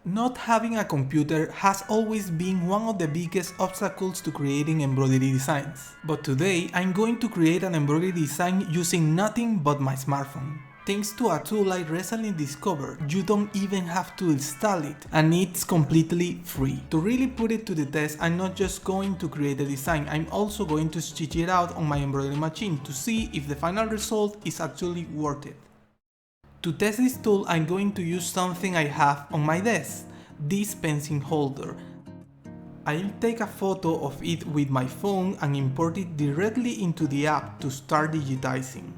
Not having a computer has always been one of the biggest obstacles to creating embroidery designs. But today I'm going to create an embroidery design using nothing but my smartphone. Thanks to a tool I recently discovered, you don't even have to install it, and it's completely free. To really put it to the test, I'm not just going to create a design, I'm also going to stitch it out on my embroidery machine to see if the final result is actually worth it. To test this tool, I'm going to use something I have on my desk, this pencil holder. I'll take a photo of it with my phone and import it directly into the app to start digitizing.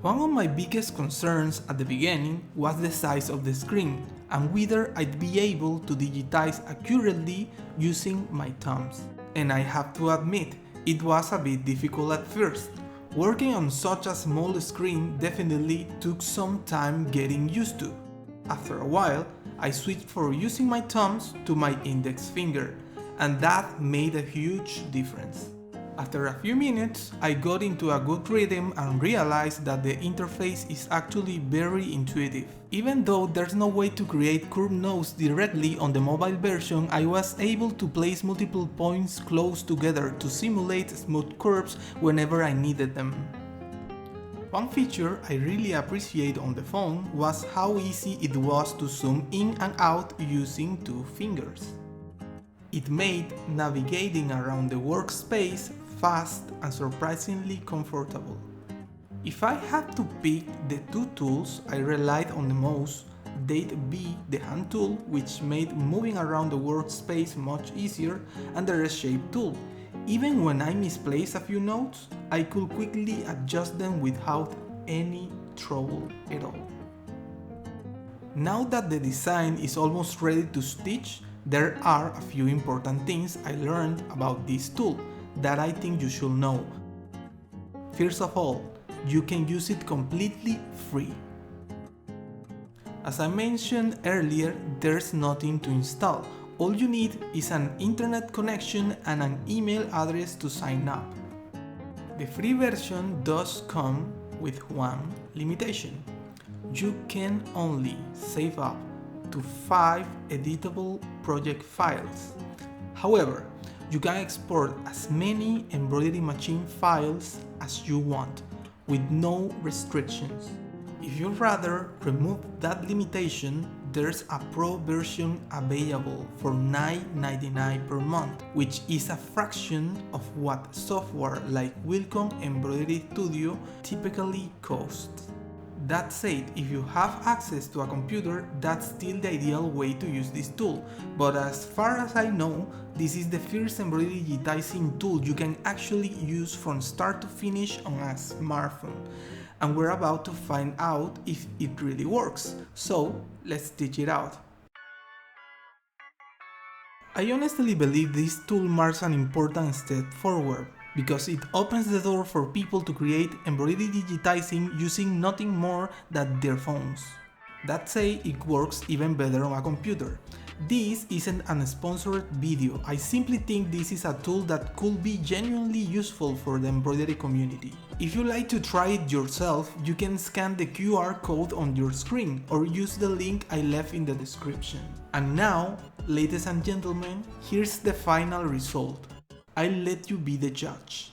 One of my biggest concerns at the beginning was the size of the screen and whether I'd be able to digitize accurately using my thumbs. And I have to admit, it was a bit difficult at first. Working on such a small screen definitely took some time getting used to. After a while, I switched from using my thumbs to my index finger, and that made a huge difference. After a few minutes, I got into a good rhythm and realized that the interface is actually very intuitive. Even though there's no way to create curved nodes directly on the mobile version, I was able to place multiple points close together to simulate smooth curves whenever I needed them. One feature I really appreciate on the phone was how easy it was to zoom in and out using two fingers. It made navigating around the workspace fast and surprisingly comfortable. If I had to pick the two tools I relied on the most, they'd be the hand tool, which made moving around the workspace much easier, and the reshape tool. Even when I misplaced a few notes, I could quickly adjust them without any trouble at all. Now that the design is almost ready to stitch, there are a few important things I learned about this tool that I think you should know. First of all, you can use it completely free. As I mentioned earlier, there's nothing to install. All you need is an internet connection and an email address to sign up. The free version does come with one limitation. You can only save up to 5 editable project files. However, you can export as many embroidery machine files as you want, with no restrictions. If you'd rather remove that limitation, there's a pro version available for $9.99 per month, which is a fraction of what software like Wilcom Embroidery Studio typically costs. That said, if you have access to a computer, that's still the ideal way to use this tool, but as far as I know, this is the first embroidery digitizing tool you can actually use from start to finish on a smartphone, and we're about to find out if it really works, so let's stitch it out. I honestly believe this tool marks an important step forward, because it opens the door for people to create embroidery digitizing using nothing more than their phones. That said, it works even better on a computer. This isn't an sponsored video, I simply think this is a tool that could be genuinely useful for the embroidery community. If you like to try it yourself, you can scan the QR code on your screen or use the link I left in the description. And now, ladies and gentlemen, here's the final result. I'll let you be the judge.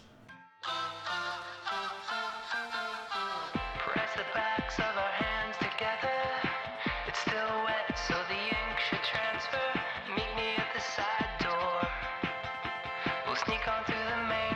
Press the backs of our hands together. It's still wet, so the ink should transfer. Meet me at the side door. We'll sneak on through the main